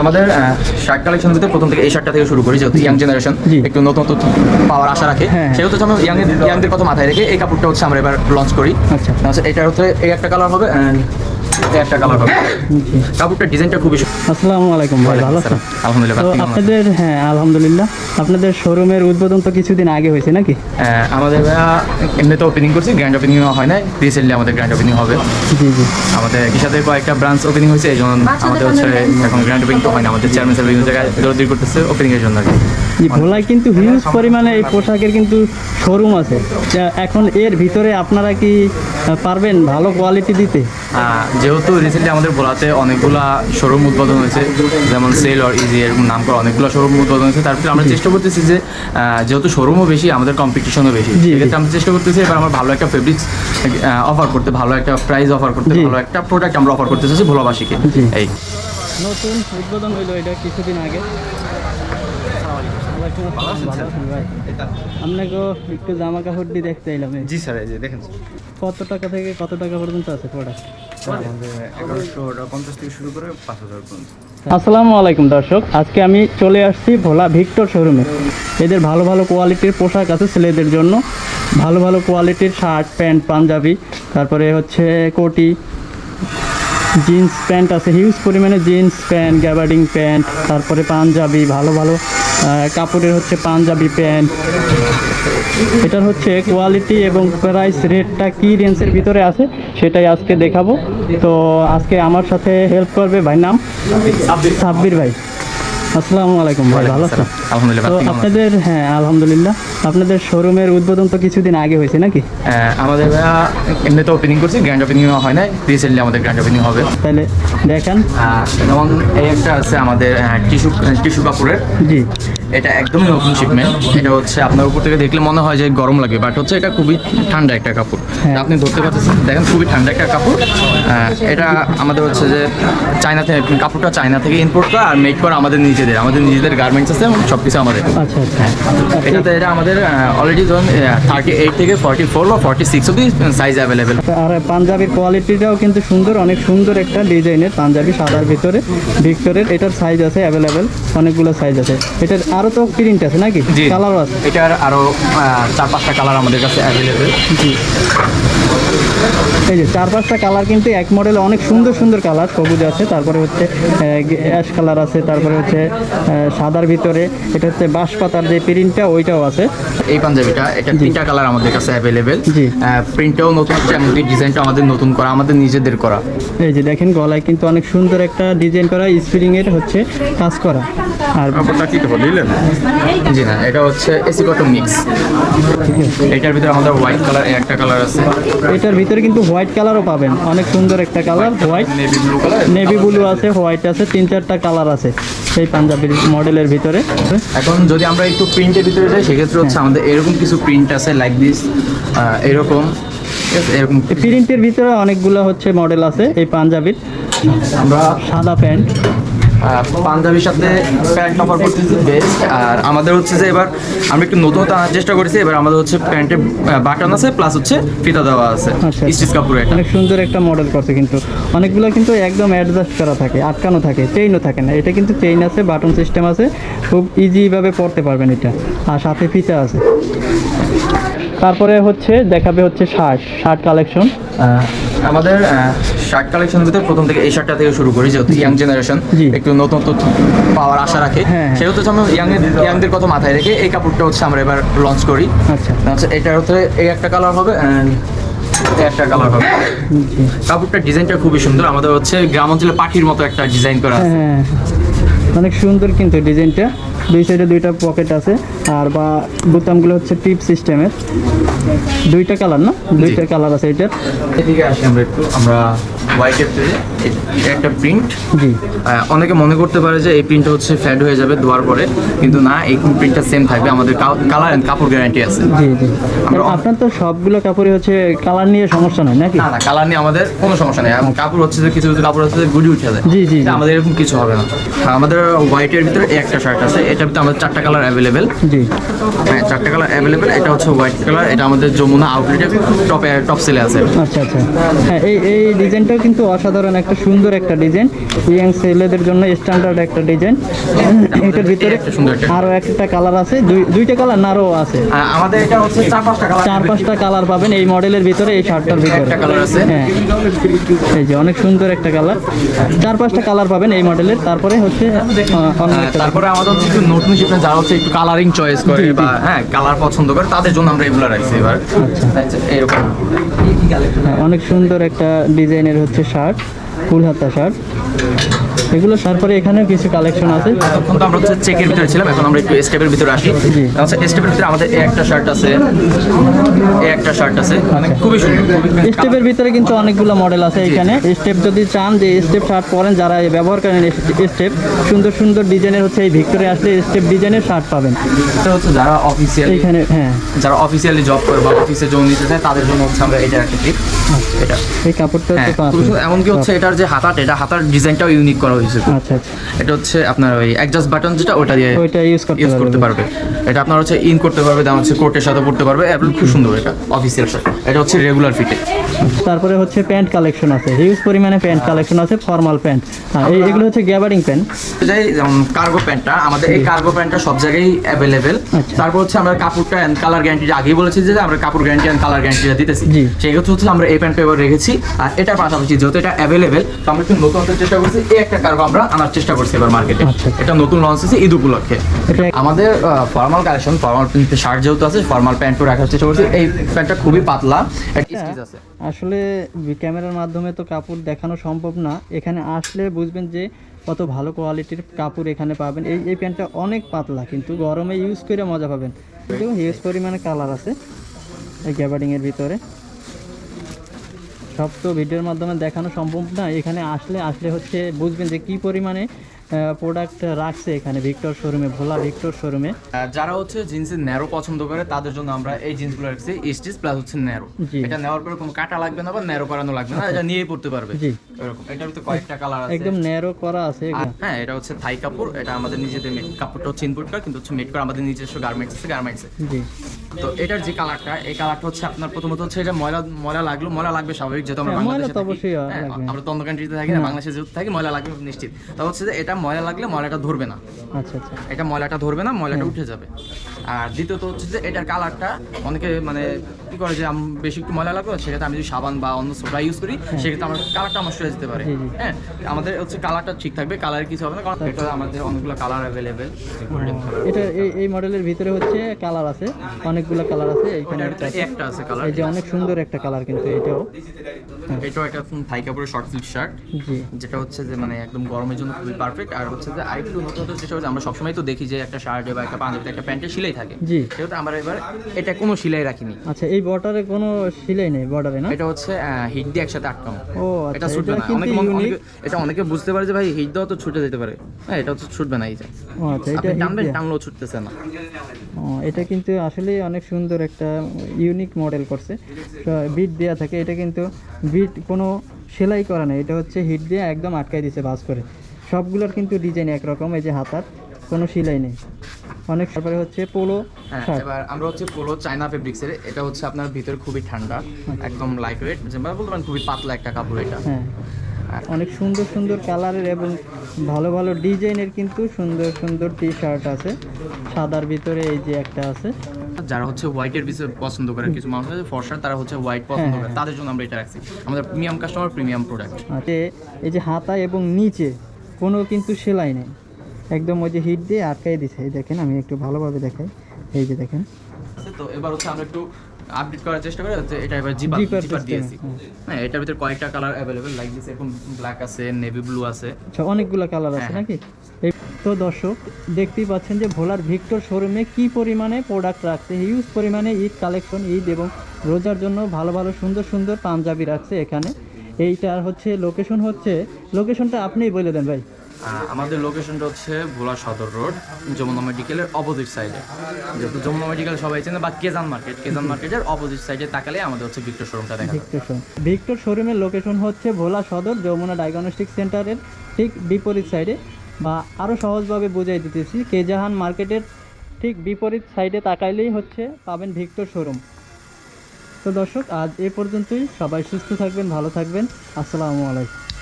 আমাদের shirt collection দিতে প্রথম থেকে এই শার্টটা থেকে শুরু করি, যেহেতু ইয়াং জেনারেশন একটু নতুন নতুন পাওয়ার আশা রাখে, সেহেতু আমরা ইয়াংদের কথা মাথায় রেখে এই কাপড়টা হচ্ছে আমরা এবার লঞ্চ করি। আচ্ছা, এটা হচ্ছে এই একটা কালার হবে, একটা কালার হবে। কাপড়টার ডিজাইনটা খুবই। আসসালামু আলাইকুম ভাই, ভালো আছেন? আলহামদুলিল্লাহ। তো আপনাদের আলহামদুলিল্লাহ, আপনাদের শোরুমের উদ্বোধন তো কিছুদিন আগে হয়েছে নাকি? আমাদের এমনিতে ওপেনিং করছি, গ্র্যান্ড ওপেনিং হয় না, রিসেন্টলি আমাদের গ্র্যান্ড ওপেনিং হবে। জি জি, আমাদের একই সাথে কয়েকটা ব্রাঞ্চ ওপেনিং হয়েছে, এই জন্য আমাদের হচ্ছে এখন গ্র্যান্ড ওপেনিং তো হয় না, আমাদের চেয়ারম্যান স্যার বিভিন্ন জায়গায় দৌড়াদৌড়ি করতেছে ওপেনিংয়ের জন্য। জি, ভোলায় কিন্তু হিউজ পরিমাণে এই পোশাকের কিন্তু শোরুম আছে। এখন এর ভিতরে আপনারা কি পারবেন ভালো কোয়ালিটি দিতে? যেহেতু রিসেন্টলি আমাদের ভোলাতে অনেকগুলা শোরুম উদ্বোধন হয়েছে, যেমন সেল অর ইজি এরকম নাম করা অনেকগুলো শোরুম উদ্বোধন হয়েছে, তারপরে আমরা চেষ্টা করতেছি যে যেহেতু শোরুমও বেশি, আমাদের কম্পিটিশনও বেশি, সেক্ষেত্রে আমরা চেষ্টা করতেছি এবার আমরা ভালো একটা ফেব্রিক্স অফার করতে, ভালো একটা প্রাইস অফার করতে, ভালো একটা প্রোডাক্ট আমরা অফার করতে চাচ্ছি ভোলাবাসীকে। এই নতুন উদ্বোধন হইলো এটা কিছুদিন আগে। আপনাকে একটু জামা কাপড় দিয়ে দেখতে এলাম। জি স্যার, এই যে দেখেন কত টাকা থেকে কত টাকা পর্যন্ত আছে প্রোডাক্ট? 1150 থেকে শুরু করে 5000 পর্যন্ত। আসসালামু আলাইকুম দর্শক, আজকে আমি চলে আসছি ভোলা ভিক্টর শোরুমে। এদের ভালো ভালো কোয়ালিটির পোশাক আছে ছেলেদের জন্য, ভালো ভালো কোয়ালিটির শার্ট প্যান্ট পাঞ্জাবি, তারপরে হচ্ছে কোটি, জিন্স প্যান্ট আছে হিউজ পরিমাণে, জিন্স প্যান্ট, গ্যাবার্ডিং প্যান্ট, তারপরে পাঞ্জাবি, ভালো ভালো কাপড়ের হচ্ছে পাঞ্জাবি প্যান্ট। এটার হচ্ছে কোয়ালিটি এবং প্রাইস রেটটা কী রেঞ্জের ভিতরে আছে সেটাই আজকে দেখাবো। তো আজকে আমার সাথে হেল্প করবে ভাই, নাম সাব্বির ভাই। আসসালামু আলাইকুম ভাই, ভালো আছেন? আলহামদুলিল্লাহ। তো আপনাদের আলহামদুলিল্লাহ, আপনাদের শোরুমের উদ্বোধন তো কিছুদিন আগে হয়েছে নাকি? আমাদের এমনিতে ওপেনিং করছি, গ্র্যান্ড ওপেনিং হয় না, রিসেন্টলি আমাদের গ্র্যান্ড ওপেনিং হবে। তাহলে দেখেন, যেমন এই একটা আছে আমাদের টিস্যু কাপড়ের। জি, এটা একদমই নতুন শিপমেন্ট। এটা হচ্ছে আপনার উপর থেকে দেখলে মনে হয় যে গরম লাগে, বাট হচ্ছে এটা খুবই ঠান্ডা একটা কাপড়। আপনি ধরতে পারতেছেন, দেখেন খুবই ঠান্ডা একটা কাপড়। এটা আমাদের হচ্ছে যে চায়না থেকে, কাপড়টা চায়না থেকে ইম্পোর্ট করা আর মেক করা আমাদের নিজেদের গার্মেন্টস আছে এবং সব কিছু আমাদের। আচ্ছা আচ্ছা। এটাতে এটা আমাদের অলরেডি ধরুন 38 থেকে 44 বা 46 অব্দি সাইজ অ্যাভেলেবেল। আর পাঞ্জাবির কোয়ালিটিটাও কিন্তু সুন্দর, অনেক সুন্দর একটা ডিজাইনের পাঞ্জাবি সাদার ভিতরে ভিক্টরের। এটার সাইজ আছে অ্যাভেলেবেল, অনেকগুলো সাইজ আছে। এটার আরও তো প্রিন্ট আছে নাকি, কালারও আছে? এটার আরও 4-5টা কালার আমাদের কাছে অ্যাভেলেবেল। জি, এই যে 4-5টা কালার কিন্তু এক মডেলে অনেক সুন্দর সুন্দর কালার। সবুজ আছে, তারপরে হচ্ছে অ্যাশ কালার আছে, তারপরে হচ্ছে সাদার ভিতরে এটা হচ্ছে বাঁশপাতার যে প্রিন্টটা ওইটাও আছে। এই পাঞ্জাবিটা এটা 3টা কালার আমাদের কাছে অ্যাভেলেবেল। প্রিন্টটাও নতুন হচ্ছে, এমনকি ডিজাইনটা আমাদের নতুন করা, আমাদের নিজেদের করা। এই যে দেখেন গলায় কিন্তু অনেক সুন্দর একটা ডিজাইন করা, স্প্রিংয়ের হচ্ছে কাজ করা। আর কাপড়টা কি বললেন? জি না, এটা হচ্ছে এসি কটন মিক্স। এটার ভিতরে আমাদের হোয়াইট কালার একটা কালার আছে। এটার ভিতরে কিন্তু হোয়াইট কালারও পাবেন, অনেক সুন্দর একটা colour, white, navy blue colour, navy blue আছে, হোয়াইট আছে, 3-4টা কালার আছে এই পাঞ্জাবির মডেলের ভিতরে। এখন যদি আমরা একটু প্রিন্টের ভিতরে যাই, সেক্ষেত্রে হচ্ছে আমাদের এরকম কিছু প্রিন্ট আছে, লাইক দিস, এরকম এরকম প্রিন্টের ভিতরে অনেকগুলো হচ্ছে মডেল আছে এই পাঞ্জাবির। আমরা সাদা প্যান্ট, পাঞ্জাবির সাথে প্যান্ট অফার করতেছি বেস্ট। আর আমাদের হচ্ছে যে এবার আমরা একটু নতুনতা আনার চেষ্টা করেছি। এবার আমাদের হচ্ছে প্যান্টের বাটন আছে, প্লাস হচ্ছে ফিতা দেওয়া আছে, স্টিচ কাপড়ে। অনেক সুন্দর একটা মডেল করছে, কিন্তু অনেকগুলো কিন্তু একদম অ্যাডজাস্ট করা থাকে, আটকানো থাকে, চেইনও থাকে না। এটা কিন্তু চেইন আছে, বাটন সিস্টেম আছে, খুব ইজিভাবে পরতে পারবেন এটা, আর সাথে ফিতা আছে। তারপরে হচ্ছে দেখাবে হচ্ছে শার্ট কালেকশন। আমাদের শার্ট কালেকশন দিতে প্রথম থেকে এই শার্টটা থেকে শুরু করি, যেহেতু ইয়াং জেনারেশন একটু নতুন নতুন পাওয়ার আশা রাখে, সেহেতু আমরা ইয়াংদের কথা মাথায় রেখে এই কাপড়টা হচ্ছে আমরা এবার লঞ্চ করি। আচ্ছা, এটার হচ্ছে এই একটা কালার হবে, একটা কালার হবে। কাপড়টার ডিজাইনটা খুবই সুন্দর, আমাদের হচ্ছে গ্রাম অঞ্চলে পাখির মতো একটা ডিজাইন করা আছে। অনেক সুন্দর কিন্তু ডিজাইনটা, দুই সাইডে 2টা পকেট আছে, আর বা বোতামগুলো হচ্ছে টিপ সিস্টেমের। 2টা কালার না, 2টা কালার আছে এটার। এদিকে আসি আমরা হোয়াইটের একটা প্রিন্ট। জি, অনেকে মনে করতে পারে যে এই প্রিন্টটা হচ্ছে ফ্যাড হয়ে যাবে ধোয়ার পরে, কিন্তু না, এই প্রিন্টটা সেম থাকবে, আমাদের কালার এন্ড কাপড় গ্যারান্টি আছে। জি জি। আপনার তো সবগুলো কাপড়ই হচ্ছে কালার নিয়ে সমস্যা নয় নাকি? না, কালার নিয়ে আমাদের কোনো সমস্যা নেই। কাপড় হচ্ছে যে কিছু কিছু কাপড় হচ্ছে যে গুড়ি উঠে যায়। জি জি, আমাদের এরকম কিছু হবে না। আমাদের হোয়াইটের ভিতরে একটা শার্ট আছে, এটার ভিতরে আমাদের 4টা কালার অ্যাভেলেবেল। জি, হ্যাঁ, 4টা কালার অ্যাভেলেবেল। এটা হচ্ছে হোয়াইট কালার, এটা আমাদের যমুনা আউটলেটে টপ সেলে আছে। আচ্ছা আচ্ছা। হ্যাঁ, এই ডিজাইনটাও কিন্তু অসাধারণ একটা সুন্দর একটা ডিজাইন, ইয়াং ছেলেদের জন্য স্ট্যান্ডার্ড একটা ডিজাইন। এটার ভিতরে আরো একটা কালার আছে, দুইটা কালার না আরো আছে? আমাদের এটা হচ্ছে 4-5টা কালার পাবেন এই মডেলের ভিতরে, এই শার্টটার ভিতরে একটা কালার আছে। হ্যাঁ, এই যে অনেক সুন্দর একটা কালার, 4-5টা কালার পাবেন এই মডেলের। তারপরে হচ্ছে তারপরে আমাদের হচ্ছে একটু নতুন শিপমেন্ট, যারা হচ্ছে একটু কালারিং চয়েস করে বা হ্যাঁ কালার পছন্দ করে, তাদের জন্য আমরা এগুলো রাখছি এবার। এরকম অনেক সুন্দর একটা ডিজাইনের হচ্ছে শার্ট, ফুল হাতা শার্ট এগুলো। তারপরে এখানেও কিছু কালেকশন আছে। এখন তো আমরা হচ্ছে চেকের ভিতরে ছিলাম, এখন আমরা একটু স্টেপের ভিতরে আসি। আচ্ছা, স্টেপের ভিতরে আমাদের এই একটা শার্ট আছে, এই একটা শার্ট আছে, মানে খুবই সুন্দর। স্টেপের ভিতরে কিন্তু অনেকগুলো মডেল আছে এখানে। স্টেপ যদি চান যে স্টেপ শার্ট পরেন, যারা ব্যবহার করেন স্টেপ, সুন্দর সুন্দর ডিজাইনের হচ্ছে এই ভিক্টোরে আসলে স্টেপ ডিজাইনের শার্ট পাবেন। এটা হচ্ছে যারা অফিসিয়াল এখানে, হ্যাঁ, যারা অফিসিয়ালি জব করে বা অফিসে জমি নিতে চায়, তাদের জন্য হচ্ছে আমরা এটা একটা টিপ। এটা এই কাপড়টা হ্যাঁ, তো খুবই সুন্দর। এমনকি হচ্ছে এটার যে হাতাটা, এটা হাতার ডিজাইনটাও ইউনিক করা হয়েছে। আচ্ছা আচ্ছা, এটা হচ্ছে আপনার ওই অ্যাডজাস্ট বাটন যেটা, ওটা দিয়ে ওইটা ইউজ করতে পারবে। এটা আপনার হচ্ছে ইন করতে পারবে, যেমন হচ্ছে কোটের সাথে পড়তে পারবে, এবং খুব সুন্দর। এটা অফিসিয়াল শার্ট, এটা হচ্ছে রেগুলার ফিটে। তারপরে হচ্ছে প্যান্ট কালেকশন আছে, হিউজ পরিমাণে প্যান্ট কালেকশন আছে, ফর্মাল প্যান্ট। এগুলো হচ্ছে গ্যাবার্ডিং প্যান্ট। যেমন কার্গো প্যান্টটা, আমাদের এই কার্গো প্যান্টটা সব জায়গায় অ্যাভেলেবেল। তারপর হচ্ছে আমরা কাপড়টা এন্ড কালার গ্যারান্টি, আগেই বলেছি যে আমরা কাপড় গ্যারান্টি এন্ড কালার গ্যারান্টিটা দিতেছি। সেই হচ্ছে আমরা এই প্যান্ট পেপার রেখেছি। আর এটার পাশাপাশি যেহেতু এটা অ্যাভেলেবেল, তো আমরা একটু নতুন চেষ্টা করছি, এই একটা কার্গো আমরা আনার চেষ্টা করছি এবার মার্কেটে। এটা নতুন লঞ্চ হয়েছে ঈদ উপলক্ষে। আমাদের ফর্মাল কালেকশন, ফর্মাল প্রিন্টের শার্ট যেহেতু আছে, ফর্মাল প্যান্টও রাখার চেষ্টা করছি। এই প্যান্টটা খুবই পাতলা, স্টিচ আছে। আসলে ক্যামেরার মাধ্যমে তো কাপড় দেখানো সম্ভব না, এখানে আসলে বুঝবেন যে কত ভালো কোয়ালিটির কাপড় এখানে পাবেন। এই প্যান্টটা অনেক পাতলা, কিন্তু গরমে ইউজ করে মজা পাবেন। দেখুন হিউজ পরিমাণে কালার আছে এই গ্যাবার্ডিংয়ের ভিতরে। সব তো ভিডিওর মাধ্যমে দেখানো সম্ভব না, এখানে আসলে হচ্ছে বুঝবেন যে কি পরিমাণে প্রোডাক্ট রাখছে এখানে ভিক্টর শোরুমে, ভোলা ভিক্টর শোরুমে। যারা হচ্ছে জিন্সের ন্যারো পছন্দ করে, তাদের জন্য আমরা এই জিন্সগুলো রাখছি স্টিচ প্লাস হচ্ছে ন্যারো। এটা নেওয়ার পরে কোনো কাটা লাগবে না বা ন্যারো করানো লাগবে না, এটা নিয়েই পড়তে পারবে। জি, এরকম। এটার ভিতরে কয়েকটা কালার আছে, একদম ন্যারো করা আছে। হ্যাঁ, এটা হচ্ছে থাই কাপড়, এটা আমাদের নিজেদের মেড। কাপড়টা হচ্ছে ইনপুট করা, কিন্তু হচ্ছে মেড করা আমাদের নিজস্ব গার্মেন্টসে। জি। তো এটার যে কালারটা, এই কালারটা হচ্ছে আপনার প্রথমত হচ্ছে এটা ময়লা লাগবে স্বাভাবিক, যেহেতু আমরা বাংলাদেশে থাকি, আমরা তো অন্য কান্ট্রিতে থাকি না, বাংলাদেশে যেহেতু থাকি, ময়লা লাগবে নিশ্চিত। তো হচ্ছে যে এটা ময়লা লাগলে ময়লাটা ধরবে না। আচ্ছা আচ্ছা, এটা ময়লাটা ধরবে না, ময়লাটা উঠে যাবে। আর দ্বিতীয়ত হচ্ছে যে এটার কালারটা অনেকে মানে কি করে যে বেশি একটু ময়লা লাগবে, সেক্ষেত্রে আমি যদি সাবান বা অন্য সোডা ইউজ করি, সেক্ষেত্রে আমার কালারটা আমার সরে যেতে পারে। হ্যাঁ, আমাদের হচ্ছে কালারটা ঠিক থাকবে, কালারের কিছু হবে না, কারণ এটা আমাদের অনেকগুলো কালার অ্যাভেলেবেল। এটা এই মডেলের ভিতরে হচ্ছে কালার আছে, অনেকগুলো কালার আছে। এইখানে একটা আছে কালার, এই যে অনেক সুন্দর একটা কালার, কিন্তু এটাও একটা থাই কাপড়ের শর্ট স্লিভ শার্ট, যেটা হচ্ছে যে মানে একদম গরমের জন্য খুবই পারফেক্ট। আর হচ্ছে যে আরেকটু নতুন চেষ্টা করছি, আমরা সবসময় তো দেখি যে একটা শার্টে বা একটা পাঞ্জাবিতে একটা প্যান্টে সেলাই থাকে, সেহেতু আমরা এবার এটা কোনো সেলাই রাখিনি। আচ্ছা, এই বর্ডারে কোনো সেলাই নেই, বর্ডারে না, এটা হচ্ছে হিট দিয়ে একসাথে আটকানো। ও এটা ছুটবে না। এটা অনেকে বুঝতে পারে যে ভাই হিট দেওয়া তো ছুটে যেতে পারে, হ্যাঁ, এটা হচ্ছে ছুটবে না। এই যে এটা টানলেও ছুটতেছে না। এটা কিন্তু আসলে অনেক সুন্দর একটা ইউনিক মডেল করছে, বিট দেওয়া থাকে। এটা কিন্তু বিট কোনো সেলাই করা নেই, এটা হচ্ছে হিট দিয়ে একদম আটকাই দিছে ভাঁজ করে। সবগুলোর কিন্তু ডিজাইন একরকম, এই যে হাতার কোনো সেলাই নেই। অনেক। তারপরে হচ্ছে পোলো। এবার আমরা হচ্ছে পোলো চায়না ফেব্রিক্সের, এটা হচ্ছে আপনার ভিতরে খুবই ঠান্ডা, একদম লাইট ওয়েট, যেমন বলতে পারেন খুবই পাতলা একটা কাপড় এটা। হ্যাঁ, অনেক সুন্দর সুন্দর কালারের এবং ভালো ভালো ডিজাইনের কিন্তু সুন্দর সুন্দর টি শার্ট আছে। সাদার ভিতরে এই যে একটা আছে। যারা হচ্ছে হোয়াইটের বিষয়ে পছন্দ করে, কিছু মানুষ আছে ফর্সা, তারা হচ্ছে হোয়াইট পছন্দ করে, তাদের জন্য আমরা এটা রাখছি, আমাদের প্রিমিয়াম কাস্টমার, প্রিমিয়াম প্রোডাক্ট। এই যে হাতা এবং নিচে কোনো কিন্তু সেলাই নেই, একদম ওই যে হিট দিয়ে আটকাই দিছে। এই দেখেন, আমি একটু ভালোভাবে দেখাই, এই যে দেখেন। তো এবার হচ্ছে আমরা একটু আপডেট করার চেষ্টা করি, হচ্ছে এটা এবার জিপার দিয়েছি। হ্যাঁ, এটার ভিতরে কয়েকটা কালার অ্যাভেলেবেল, লাইক দিস, এরকম ব্ল্যাক আছে, নেভি ব্লু আছে, আচ্ছা অনেকগুলো কালার আছে নাকি? তো দর্শক দেখতেই পাচ্ছেন যে ভোলার ভিক্টর শোরুমে কি পরিমাণে প্রোডাক্ট রাখছে, হিউজ পরিমাণে ঈদ কালেকশন, ঈদ এবং রোজার জন্য ভালো ভালো সুন্দর সুন্দর পাঞ্জাবি রাখছে এখানে। এইটার হচ্ছে লোকেশনটা আপনিই বলে দেন ভাই। আমাদের লোকেশনটা হচ্ছে ভোলা সদর রোড, যমুনা মেডিকেলের অপোজিট সাইডে। যেহেতু যমুনা মেডিকেল সবাই চেনে, বা কেজান মার্কেটের অপোজিট সাইডে তাকালে আমাদের হচ্ছে ভিক্টর শোরুমটা দেখা যায়। ভিক্টর শোরুমের লোকেশন হচ্ছে ভোলা সদর যমুনা ডায়াগনস্টিক সেন্টারের ঠিক বিপরীত সাইডে, বা আরও সহজভাবে বুঝাই দিতেছি, কেজাহান মার্কেটের ঠিক বিপরীত সাইডে তাকাইলেই হচ্ছে পাবেন ভিক্টর শোরুম। তো দর্শক আজ এ পর্যন্তই, সবাই সুস্থ থাকবেন, ভালো থাকবেন। আসসালামু আলাইকুম।